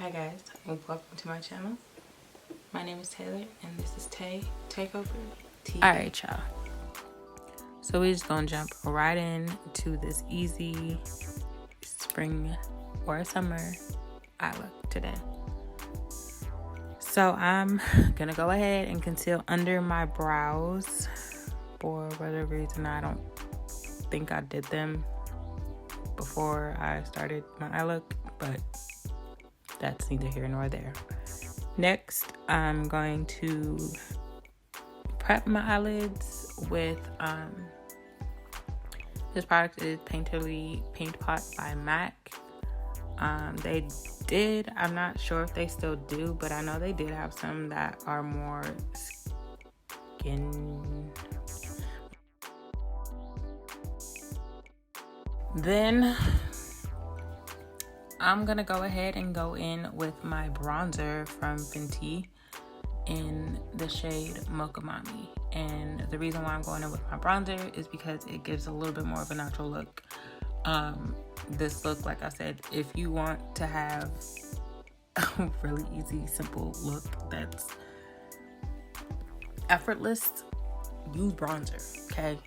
Hi guys, welcome to my channel. My name is Taylor and this is Takeover TV. Alright y'all, so we're just gonna jump right into this easy spring or summer eye look today. So I'm gonna go ahead and conceal under my brows. For whatever reason, I don't think I did them before I started my eye look, but that's neither here nor there. Next, I'm going to prep my eyelids with this product is Painterly Paint Pot by MAC. They did, I'm not sure if they still do, but I know they did have some that are more skin. Then I'm gonna go ahead and go in with my bronzer from Fenty in the shade Mocha Mami. And the reason why I'm going in with my bronzer is because it gives a little bit more of a natural look. This look, like I said, if you want to have a really easy, simple look that's effortless, use bronzer, okay?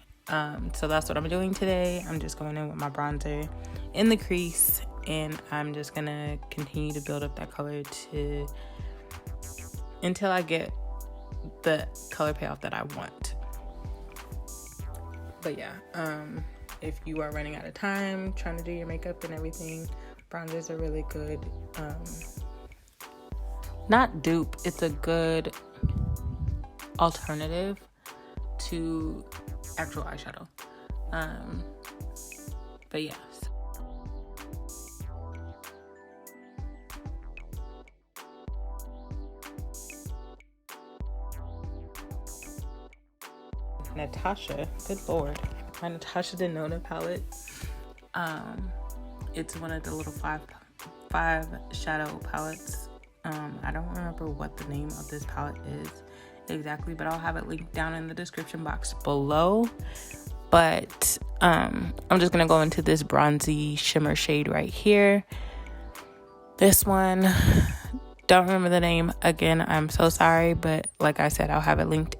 So that's what I'm doing today. I'm just going in with my bronzer in the crease, and I'm just gonna continue to build up that color until I get the color payoff that I want. But yeah, if you are running out of time trying to do your makeup and everything, bronzers are really good. Not dupe, it's a good alternative to actual eyeshadow. But yes. Natasha, good lord, my Natasha Denona palette. It's one of the little five shadow palettes. I don't remember what the name of this palette is exactly, but I'll have it linked down in the description box below. But I'm just gonna go into this bronzy shimmer shade right here. This one, don't remember the name. Again, I'm so sorry, but like I said, I'll have it linked.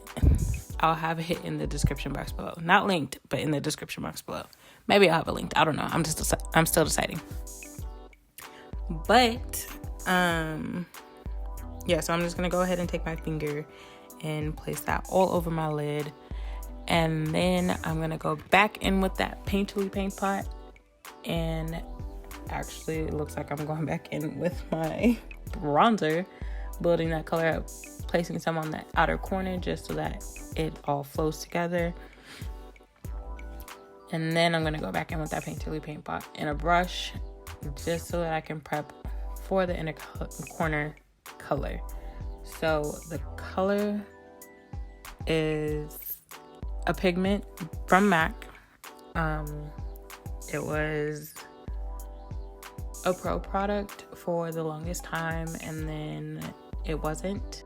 I'll have it in the description box below. Not linked, but in the description box below. Maybe I'll have it linked. I don't know. I'm still deciding. But yeah, so I'm just gonna go ahead and take my finger and place that all over my lid, and then I'm gonna go back in with that Painterly Paint Pot, and actually it looks like I'm going back in with my bronzer, building that color up, placing some on that outer corner just so that it all flows together. And then I'm gonna go back in with that Painterly Paint Pot and a brush just so that I can prep for the inner corner color. So the color is a Pigment from MAC. It was a pro product for the longest time, and then it wasn't.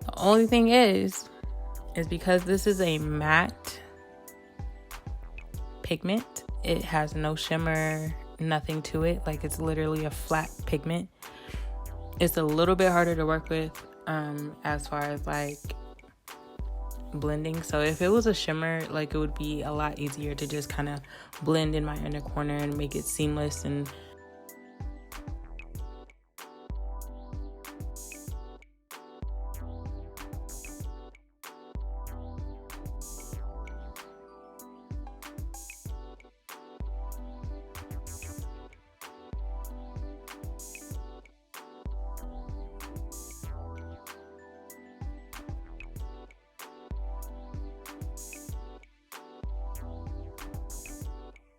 The only thing is because this is a matte pigment, it has no shimmer, nothing to it. Like, it's literally a flat pigment. It's a little bit harder to work with as far as like blending. So if it was a shimmer, like, it would be a lot easier to just kind of blend in my inner corner and make it seamless. And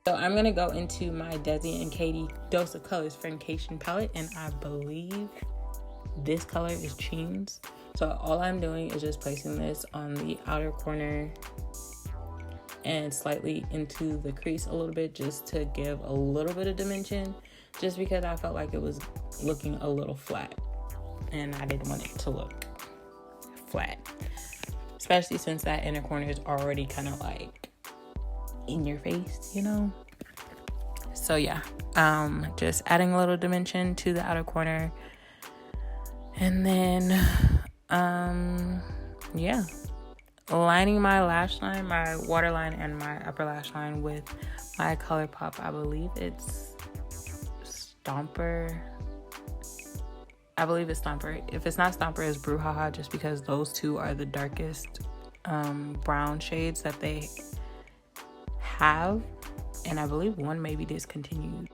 so I'm going to go into my DesixKaty Dose of Colors Friendcation palette, and I believe this color is Cheens. So all I'm doing is just placing this on the outer corner and slightly into the crease a little bit, just to give a little bit of dimension, just because I felt like it was looking a little flat and I didn't want it to look flat, especially since that inner corner is already kind of like in your face, you know. So yeah, just adding a little dimension to the outer corner, and then yeah, lining my lash line, my waterline, and my upper lash line with my Colourpop. I believe it's Stalkr. If it's not Stalkr, it's Brew-haha, just because those two are the darkest brown shades that they have, and I believe one may be discontinued.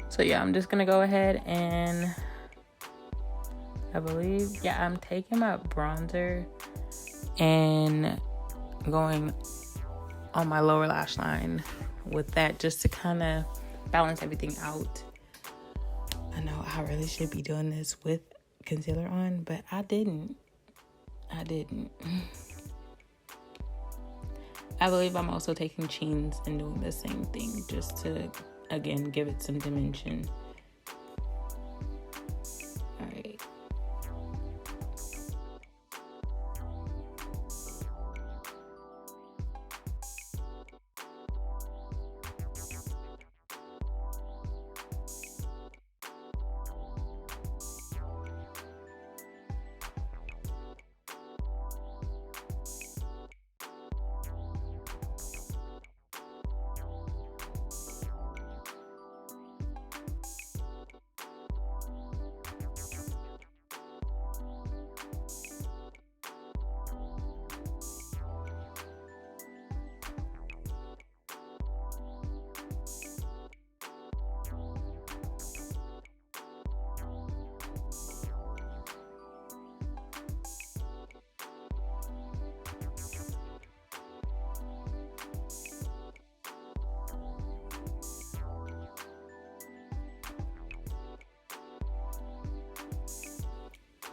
So yeah, I'm just gonna go ahead and I believe, yeah, I'm taking my bronzer and going on my lower lash line with that, just to kind of balance everything out. I know I really should be doing this with concealer on, but I didn't. I believe I'm also taking Cheens and doing the same thing, just to, again, give it some dimension. All right.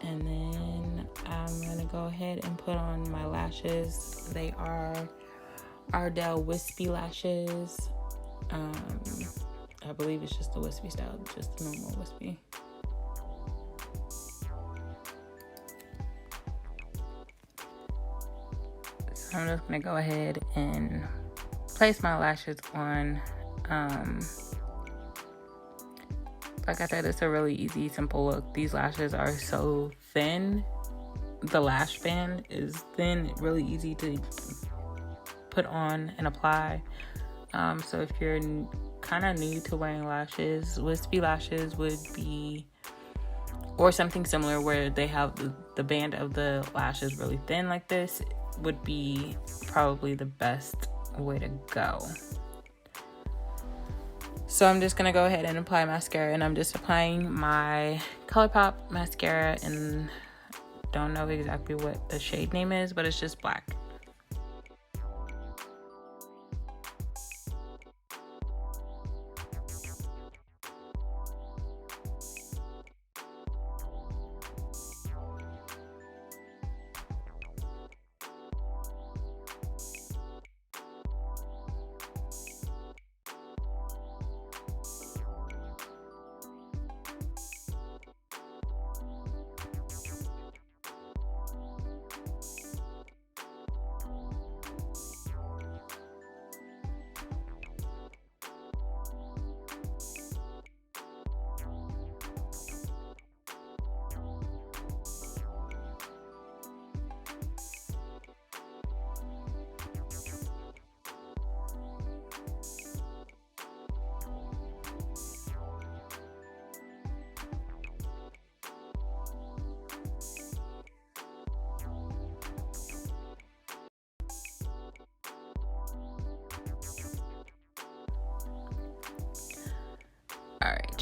And then I'm gonna go ahead and put on my lashes. They are Ardell Wispie lashes. I believe it's just the Wispie style, just the normal Wispie. So I'm just gonna go ahead and place my lashes on. Like I said, it's a really easy, simple look. These lashes are so thin. The lash band is thin, really easy to put on and apply. So if you're kind of new to wearing lashes, Wispie lashes would be, or something similar where they have the band of the lashes really thin like this, would be probably the best way to go. So I'm just going to go ahead and apply mascara, and I'm just applying my Colourpop mascara, and don't know exactly what the shade name is, but it's just black.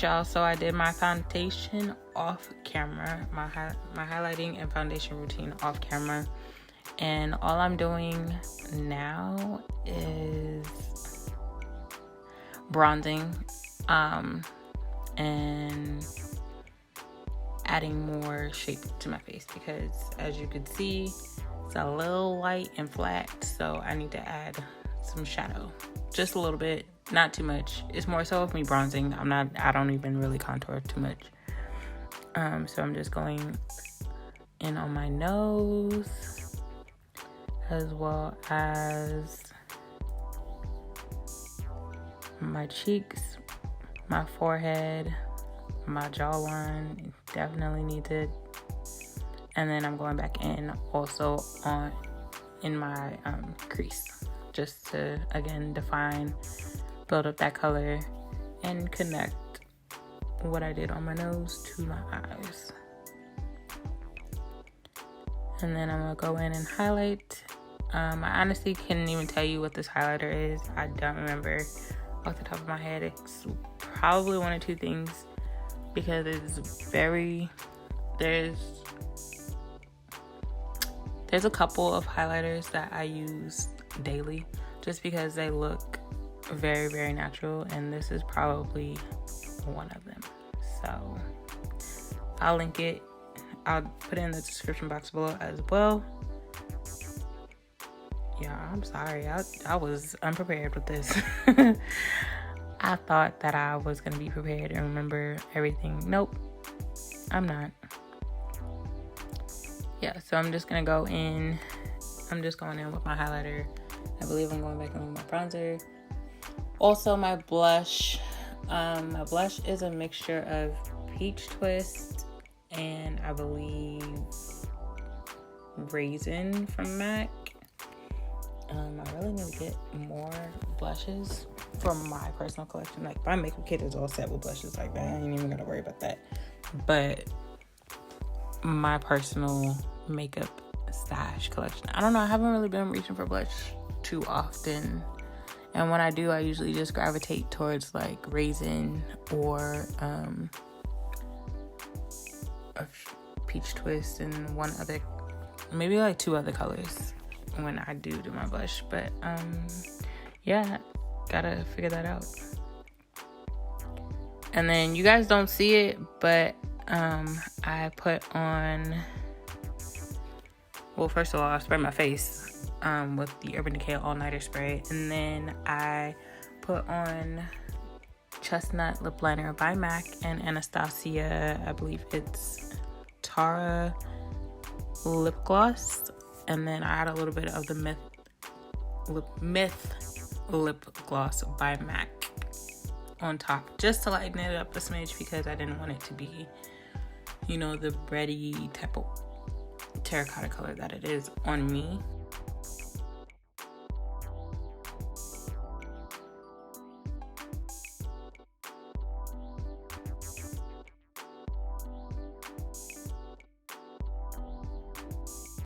right, y'all, so I did my foundation off camera, my highlighting and foundation routine off camera, and all I'm doing now is bronzing and adding more shape to my face, because as you can see, it's a little light and flat, so I need to add some shadow, just a little bit, not too much. It's more so of me bronzing. I don't even really contour too much. So I'm just going in on my nose, as well as my cheeks, my forehead, my jawline, definitely needs it. And then I'm going back in also in my crease, just to again define, build up that color, and connect what I did on my nose to my eyes. And then I'm gonna go in and highlight. I honestly couldn't even tell you what this highlighter is. I don't remember off the top of my head. It's probably one or two things, because there's a couple of highlighters that I use daily just because they look very, very natural, and this is probably one of them. So I'll link it. I'll put it in the description box below as well. Yeah, I'm sorry. I was unprepared with this. I thought that I was going to be prepared and remember everything. Nope, I'm not. Yeah, so I'm just going to go in. I'm just going in with my highlighter. I believe I'm going back in with my bronzer. Also, my blush. My blush is a mixture of Peach Twist and I believe Raizin from MAC. I really need to get more blushes from my personal collection. Like, my makeup kit is all set with blushes like that. I ain't even gotta worry about that. But my personal makeup stash collection, I don't know, I haven't really been reaching for blush too often. And when I do, I usually just gravitate towards like Raizin or a Peach Twist and one other, maybe like two other colors when I do my blush. But yeah, gotta figure that out. And then you guys don't see it, but I put on, well, first of all, I sprayed my face with the Urban Decay All Nighter spray, and then I put on Chestnut lip liner by MAC and Anastasia, I believe it's Tara lip gloss, and then I add a little bit of the Myth lip gloss by MAC on top, just to lighten it up a smidge, because I didn't want it to be, you know, the bready type of terracotta color that it is on me.